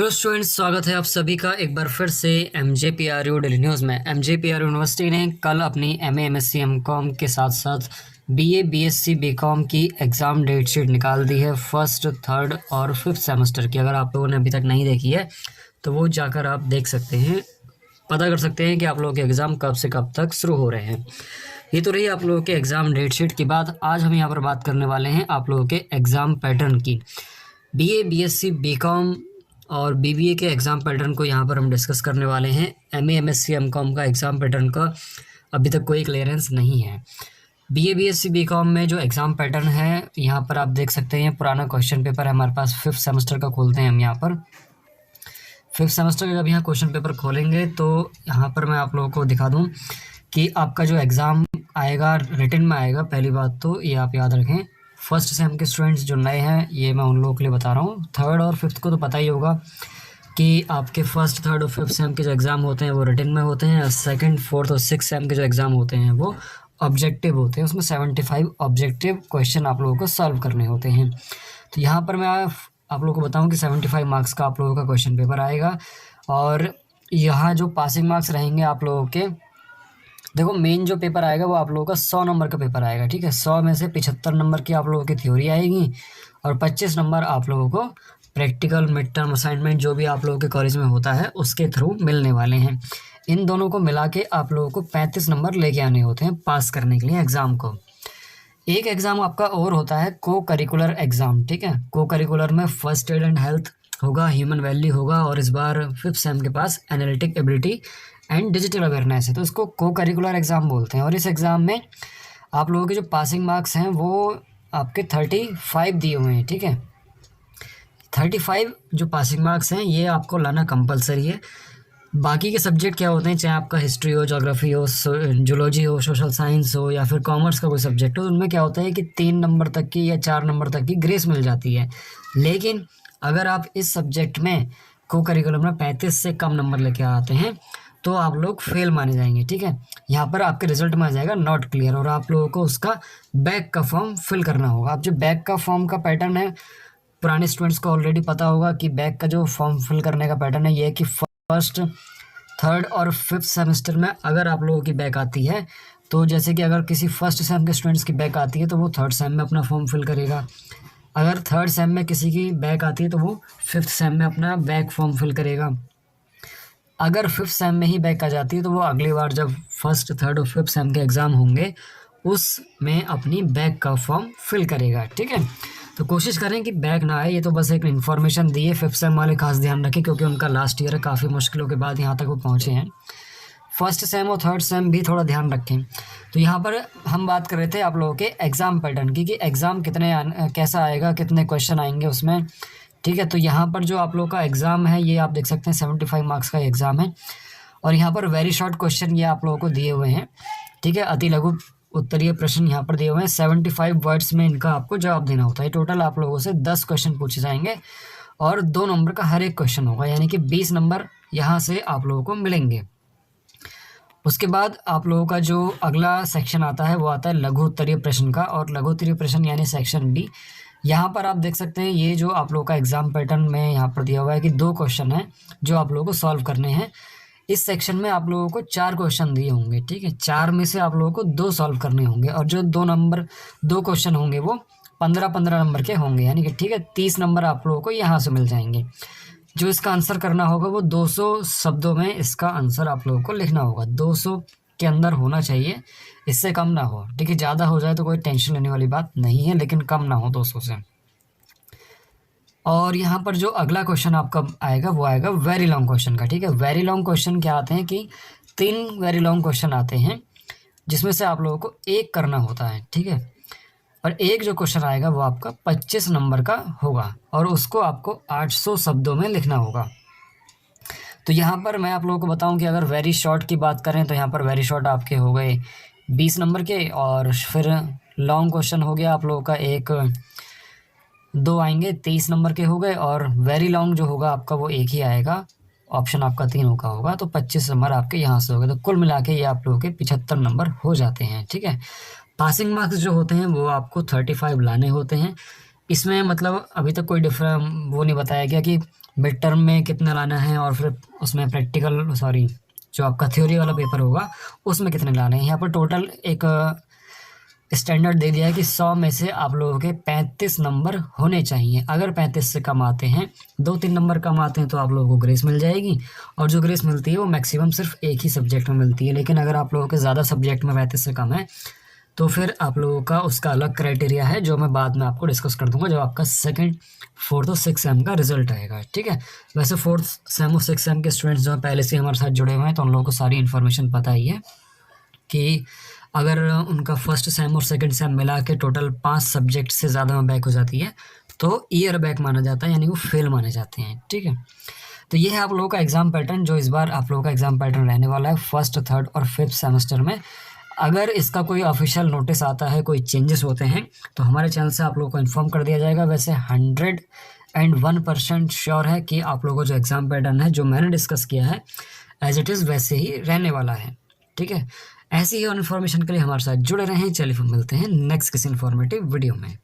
Hello students, स्वागत है आप सभी का एक बार फिर से MJPRU डेली न्यूज़ में। MJPRU यूनिवर्सिटी ने कल अपनी MA MSc MCOM के साथ साथ BA BSc BCom की एग्ज़ाम डेट शीट निकाल दी है फर्स्ट, थर्ड और फिफ्थ सेमेस्टर की। अगर आप लोगों ने अभी तक नहीं देखी है तो वो जाकर आप देख सकते हैं, पता कर सकते हैं कि आप लोगों के एग्ज़ाम कब से कब तक शुरू हो रहे हैं। ये तो रही आप लोगों के एग्ज़ाम डेट शीट की बात। आज हम यहाँ पर बात करने वाले हैं आप लोगों के एग्ज़ाम पैटर्न की। BA BSc BCom और BBA के एग्ज़ाम पैटर्न को यहाँ पर हम डिस्कस करने वाले हैं। MA MSc MCOM का एग्ज़ाम पैटर्न का अभी तक कोई क्लियरेंस नहीं है। BA BSc BCom में जो एग्ज़ाम पैटर्न है यहाँ पर आप देख सकते हैं, पुराना क्वेश्चन पेपर है हमारे पास फिफ्थ सेमेस्टर का। खोलते हैं हम यहाँ पर फिफ्थ सेमेस्टर का। जब यहाँ क्वेश्चन पेपर खोलेंगे तो यहाँ पर मैं आप लोगों को दिखा दूँ कि आपका जो एग्ज़ाम आएगा रिटन में आएगा। पहली बात तो ये आप याद रखें, फर्स्ट सेम के स्टूडेंट्स जो नए हैं, ये मैं उन लोगों के लिए बता रहा हूँ। थर्ड और फिफ्थ को तो पता ही होगा कि आपके फर्स्ट, थर्ड और फिफ्थ सेम के जो एग्ज़ाम होते हैं वो रिटन में होते हैं। सेकंड, फोर्थ और सिक्स सेम के जो एग्ज़ाम होते हैं वो ऑब्जेक्टिव होते हैं। उसमें 75 ऑब्जेक्टिव क्वेश्चन आप लोगों को सॉल्व करने होते हैं। तो यहाँ पर मैं आप लोगों को बताऊँ कि 75 मार्क्स का आप लोगों का क्वेश्चन पेपर आएगा। और यहाँ जो पासिंग मार्क्स रहेंगे आप लोगों के, देखो मेन जो पेपर आएगा वो आप लोगों का 100 नंबर का पेपर आएगा। ठीक है, 100 में से 75 नंबर की आप लोगों की थ्योरी आएगी और 25 नंबर आप लोगों को प्रैक्टिकल, मिड टर्म असाइनमेंट जो भी आप लोगों के कॉलेज में होता है उसके थ्रू मिलने वाले हैं। इन दोनों को मिला के आप लोगों को 35 नंबर लेके आने होते हैं पास करने के लिए एग्ज़ाम को। एक एग्ज़ाम आपका और होता है को करिकुलर एग्ज़ाम। ठीक है, को करिकुलर में फर्स्ट एड एंड हेल्थ होगा, ह्यूमन वैल्यू होगा और इस बार फिफ्थ सेम के पास analytic ability and digital awareness है। तो इसको को करिकुलर एग्ज़ाम बोलते हैं। और इस एग्ज़ाम में आप लोगों के जो पासिंग मार्क्स हैं वो आपके 35 दिए हुए हैं। ठीक है, 35 जो पासिंग मार्क्स हैं ये आपको लाना कंपलसरी है। बाकी के सब्जेक्ट क्या होते हैं, चाहे आपका हिस्ट्री हो, ज्योग्राफी हो, जूलॉजी हो, सोशल साइंस हो या फिर कॉमर्स का कोई सब्जेक्ट हो, उनमें क्या होता है कि 3 नंबर तक की या 4 नंबर तक की ग्रेस मिल जाती है। लेकिन अगर आप इस सब्जेक्ट में को करिकुलम में 35 से कम नंबर लेके आते हैं तो आप लोग फेल माने जाएंगे। ठीक है, यहाँ पर आपके रिजल्ट में आ जाएगा नॉट क्लियर और आप लोगों को उसका बैक का फॉर्म फिल करना होगा। अब जो बैक का फॉर्म का पैटर्न है, पुराने स्टूडेंट्स को ऑलरेडी पता होगा कि बैक का जो फॉर्म फिल करने का पैटर्न है ये है कि फर्स्ट, थर्ड और फिफ्थ सेमेस्टर में अगर आप लोगों की बैक आती है तो जैसे कि अगर किसी फर्स्ट सेम के स्टूडेंट्स की बैक आती है तो वो थर्ड सेम में अपना फॉर्म फिल करेगा। अगर थर्ड सेम में किसी की बैक आती है तो वो फिफ्थ सेम में अपना बैक फॉर्म फिल करेगा। अगर फिफ्थ सेम में ही बैक आ जाती है तो वो अगली बार जब फर्स्ट, थर्ड और फिफ्थ सेम के एग्ज़ाम होंगे उसमें अपनी बैक का फॉर्म फिल करेगा। ठीक है, तो कोशिश करें कि बैक ना आए। ये तो बस एक इन्फॉर्मेशन दी है, फिफ्थ सेम वाले खास ध्यान रखें क्योंकि उनका लास्ट ईयर है, काफ़ी मुश्किलों के बाद यहाँ तक वो पहुँचे हैं। फर्स्ट सेम और थर्ड सेम भी थोड़ा ध्यान रखें। तो यहाँ पर हम बात कर रहे थे आप लोगों के एग्ज़ाम पैटर्न की कि एग्ज़ाम कैसा आएगा, कितने क्वेश्चन आएंगे उसमें। ठीक है, तो यहाँ पर जो आप लोग का एग्ज़ाम है ये आप देख सकते हैं 75 मार्क्स का एग्ज़ाम है और यहाँ पर वेरी शॉर्ट क्वेश्चन ये आप लोगों को दिए हुए हैं। ठीक है, अति लघु उत्तरीय प्रश्न यहाँ पर दिए हुए हैं। 75 वर्ड्स में इनका आपको जवाब देना होता है। टोटल आप लोगों से 10 क्वेश्चन पूछे जाएंगे और 2 नंबर का हर एक क्वेश्चन होगा, यानी कि 20 नंबर यहाँ से आप लोगों को मिलेंगे। उसके बाद आप लोगों का जो अगला सेक्शन आता है वो आता है लघु उत्तरीय प्रश्न का। और लघु उत्तरीय प्रश्न यानी सेक्शन डी। यहाँ पर आप देख सकते हैं ये जो आप लोगों का एग्ज़ाम पैटर्न में यहाँ पर दिया हुआ है कि 2 क्वेश्चन हैं जो आप लोगों को सॉल्व करने हैं। इस सेक्शन में आप लोगों को 4 क्वेश्चन दिए होंगे। ठीक है, 4 में से आप लोगों को 2 सॉल्व करने होंगे और जो 2 क्वेश्चन होंगे वो 15-15 नंबर के होंगे, यानी कि ठीक है 30 नंबर आप लोगों को यहाँ से मिल जाएंगे। जो इसका आंसर करना होगा वो 200 शब्दों में इसका आंसर आप लोगों को लिखना होगा। 200 के अंदर होना चाहिए, इससे कम ना हो। ठीक है, ज़्यादा हो जाए तो कोई टेंशन लेने वाली बात नहीं है, लेकिन कम ना हो 200 से। और यहाँ पर जो अगला क्वेश्चन आपका आएगा वो आएगा वेरी लॉन्ग क्वेश्चन का। ठीक है, वेरी लॉन्ग क्वेश्चन क्या आते हैं कि 3 वेरी लॉन्ग क्वेश्चन आते हैं जिसमें से आप लोगों को एक करना होता है। ठीक है, और एक जो क्वेश्चन आएगा वो आपका 25 नंबर का होगा और उसको आपको 800 शब्दों में लिखना होगा। तो यहाँ पर मैं आप लोगों को बताऊं कि अगर वेरी शॉर्ट की बात करें तो यहाँ पर वेरी शॉर्ट आपके हो गए 20 नंबर के और फिर लॉन्ग क्वेश्चन हो गया आप लोगों का 2 आएंगे 23 नंबर के हो गए और वेरी लॉन्ग जो होगा आपका वो एक ही आएगा, ऑप्शन आपका 3 का होगा। तो 25 नंबर आपके यहाँ से हो गए। तो कुल मिला के ये आप लोगों के 75 नंबर हो जाते हैं। ठीक है, पासिंग मार्क्स जो होते हैं वो आपको 35 लाने होते हैं। इसमें मतलब अभी तक कोई वो नहीं बताया गया कि मिड टर्म में कितना लाना है और फिर उसमें प्रैक्टिकल सॉरी जो आपका थ्योरी वाला पेपर होगा उसमें कितने लाने हैं। यहाँ पर टोटल एक स्टैंडर्ड दे दिया है कि 100 में से आप लोगों के 35 नंबर होने चाहिए। अगर 35 से कम आते हैं, 2-3 नंबर कम आते हैं, तो आप लोगों को ग्रेस मिल जाएगी। और जो ग्रेस मिलती है वो मैक्सिमम सिर्फ एक ही सब्जेक्ट में मिलती है। लेकिन अगर आप लोगों के ज़्यादा सब्जेक्ट में 35 से कम है तो फिर आप लोगों का उसका अलग क्राइटेरिया है, जो मैं बाद में आपको डिस्कस कर दूंगा जब आपका सेकंड, फोर्थ और सिक्स सेम का रिजल्ट आएगा। ठीक है, वैसे फोर्थ सेम और सिक्स सेम के स्टूडेंट्स जो हैं पहले से हमारे साथ जुड़े हुए हैं, तो उन लोगों को सारी इन्फॉर्मेशन पता ही है कि अगर उनका फर्स्ट सेम और सेकंड सेम मिला के टोटल 5 सब्जेक्ट से ज़्यादा में बैक हो जाती है तो ईयर बैक माना जाता है, यानी वो फेल माने जाते हैं। ठीक है, तो ये है आप लोगों का एग्ज़ाम पैटर्न, जो इस बार आप लोगों का एग्ज़ाम पैटर्न रहने वाला है फर्स्ट, थर्ड और फिफ्थ सेमेस्टर में। अगर इसका कोई ऑफिशियल नोटिस आता है, कोई चेंजेस होते हैं, तो हमारे चैनल से आप लोगों को इन्फॉर्म कर दिया जाएगा। वैसे 101% श्योर है कि आप लोगों को जो एग्ज़ाम पैटर्न है जो मैंने डिस्कस किया है एज इट इज़ वैसे ही रहने वाला है। ठीक है, ऐसी ही और इन्फॉर्मेशन के लिए हमारे साथ जुड़े रहें। चलिए फिर मिलते हैं नेक्स्ट किसी इन्फॉर्मेटिव वीडियो में।